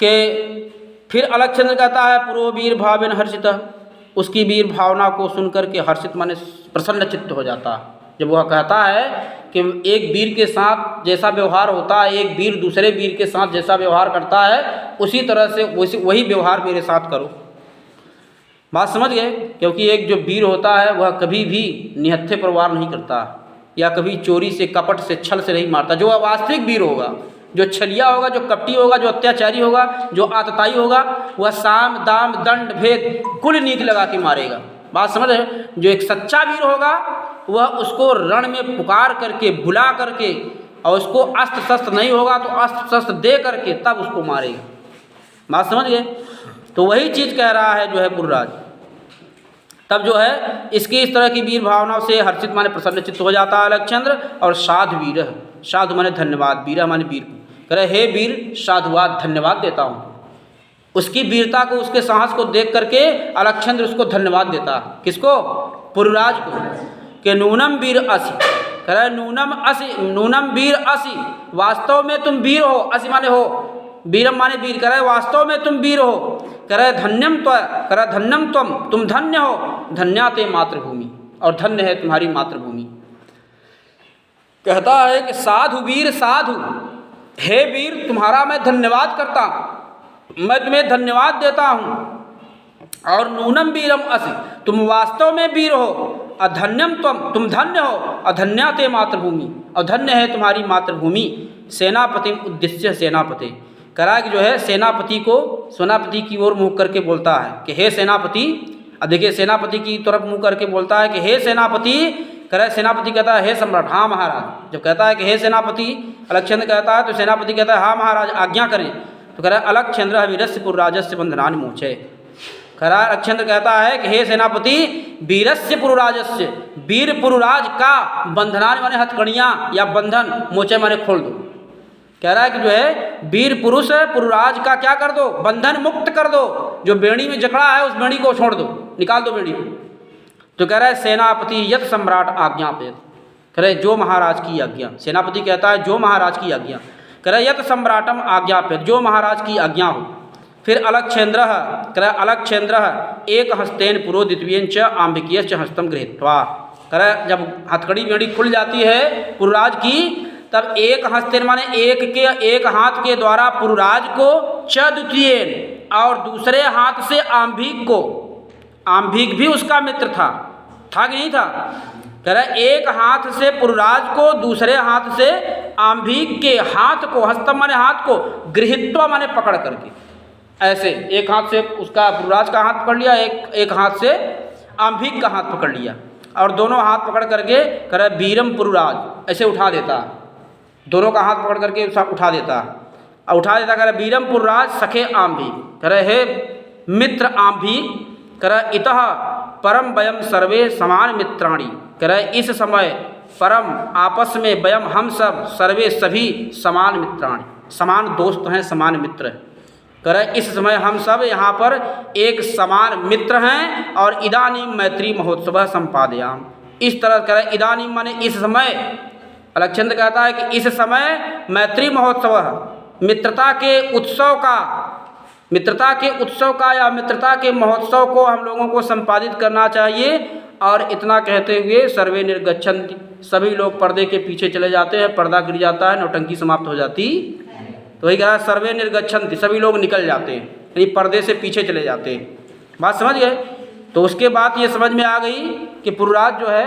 कि फिर अलगचंद्र कहता है पूर्व वीर भावेन हर्षित, उसकी वीर भावना को सुनकर के हर्षित माने प्रसन्न चित्त हो जाता है। जब वह कहता है कि एक वीर के साथ जैसा व्यवहार होता है, एक वीर दूसरे वीर के साथ जैसा व्यवहार करता है, उसी तरह से वही व्यवहार मेरे साथ करो। बात समझ गए? क्योंकि एक जो वीर होता है वह कभी भी निहत्थे पर वार नहीं करता या कभी चोरी से, कपट से, छल से नहीं मारता। जो वास्तविक वीर होगा, जो छलिया होगा, जो कपटी होगा, जो अत्याचारी होगा, जो आतताई होगा, वह साम दाम दंड भेद कुल नीति लगा के मारेगा। बात समझ रहे? जो एक सच्चा वीर होगा वह उसको रण में पुकार करके, बुला करके, और उसको अस्त्र शस्त्र नहीं होगा तो अस्त्र शस्त्र दे करके तब उसको मारेगा। बात समझ गए? तो वही चीज़ कह रहा है जो है पुरुराज। तब जो है इसकी इस तरह की वीर भावना से हर्षित माने प्रसन्नचित्त हो जाता है अलगचंद्र। और साधु वीर, साधु माने धन्यवाद, वीर माने वीर को कह रहे हे वीर साधुवाद, धन्यवाद देता हूँ। उसकी वीरता को, उसके साहस को देख करके अलगचंद्र उसको धन्यवाद देता है। किसको? पुरुराज को। कि नूनम वीर असी, कह रहे नूनम वीर असी, वास्तव में तुम वीर हो। असी माने हो, वीरम माने वीर, कह रहे वास्तव में तुम वीर हो। कह रहे धन्यम त्व, कह रहे धन्यम त्वम, तुम धन्य हो। धन्याते मातृभूमि, और धन्य है तुम्हारी मातृभूमि। कहता है कि साधु वीर साधु, हे वीर तुम्हारा मैं धन्यवाद करता हूँ, मैं तुम्हें धन्यवाद देता हूँ। और नूनम वीरम असि, तुम वास्तव में वीर हो। अधन्यम त्वम, तुम धन्य हो। अधन्याते मातृभूमि, और धन्य है तुम्हारी मातृभूमि। सेनापति उद्देश्य सेनापति, करा कि जो है सेनापति को, सेनापति की ओर मुँह करके बोलता है कि हे सेनापति। अब देखिए सेनापति की तरफ मुँह करके बोलता है कि हे सेनापति। कह सेनापति कहता है हे सम्राट। हाँ महाराज। जब कहता है कि हे सेनापति, अलगचंद्र कहता है तो सेनापति कहता है हाँ महाराज आज्ञा करें। तो कह रहा है अलगचंद्र वीरस्य पुरुराजस्य बंधनानि मोचे। कह रहा है अलगचंद्र कहता है कि हे सेनापति वीरस्य पुरुराजस्य, वीर पुरुराज का बंधनानि माने हथकड़ियाँ या बंधन, मोचे माने खोल दो। कह रहा है कि जो है वीर पुरुष पुरुराज का क्या कर दो? बंधन मुक्त कर दो। जो बेड़ी में जकड़ा है उस बेड़ी को छोड़ दो, निकाल दो बेड़ी को। तो कह रहा है सेनापति यत सम्राट आज्ञा पे, कह रहे जो महाराज की आज्ञा। सेनापति कहता है जो महाराज की आज्ञा। कह रहे यत सम्राटम आज्ञा पे, जो महाराज की आज्ञा हो। फिर अलगचंद्र, कह रहे अलगचंद्र एक हस्तेन पुरो द्वितीयेन च आंबिकीय च हस्तम गृहीत्वा। कह रहे जब हथकड़ी बेड़ी खुल जाती है पुरुराज की, तब एक हस्तेन माने एक हाथ के द्वारा पुरुराज को, च द्वितीयेन, और दूसरे हाथ से आंभिक को। आंभिक भी उसका मित्र था कि नहीं था? कह रहा एक हाथ से पुरुराज को, दूसरे हाथ से आंभिक के हाथ को, हस्तम माने हाथ को, गृहीत्वा माने पकड़ करके, ऐसे एक हाथ से उसका पुरुराज का हाथ पकड़ लिया, एक हाथ से आंभिक का हाथ पकड़ लिया, और दोनों हाथ पकड़ करके कह रहा वीरम पुरुराज ऐसे उठा देता। दोनों का हाथ पकड़ करके उठा देता, और उठा देता कह रहा वीरम पुरुराज सखे आंभिक, कह रहे हे मित्र आंभिक। कह रहा इतः परम वयम सर्वे समान मित्राणी, कह रहे इस समय परम आपस में वयम हम सब सर्वे सभी समान मित्राणी, समान दोस्त हैं, समान मित्र। कह रहे इस समय हम सब यहाँ पर एक समान मित्र हैं। और इदानीम मैत्री महोत्सव संपादयाम, इस तरह कह रहे इदानीम माने इस समय। अलगचंद्र कहता है कि इस समय मैत्री महोत्सव, मित्रता के उत्सव का, मित्रता के उत्सव का या मित्रता के महोत्सव को हम लोगों को संपादित करना चाहिए। और इतना कहते हुए सर्वे निर्गच्छन्ति, सभी लोग पर्दे के पीछे चले जाते हैं, पर्दा गिर जाता है, नौटंकी समाप्त हो जाती। तो वही कह रहा है सर्वे निर्गच्छन्ति, सभी लोग निकल जाते हैं, यानी पर्दे से पीछे चले जाते हैं। बात समझ गए? तो उसके बाद ये समझ में आ गई कि पुरुराज जो है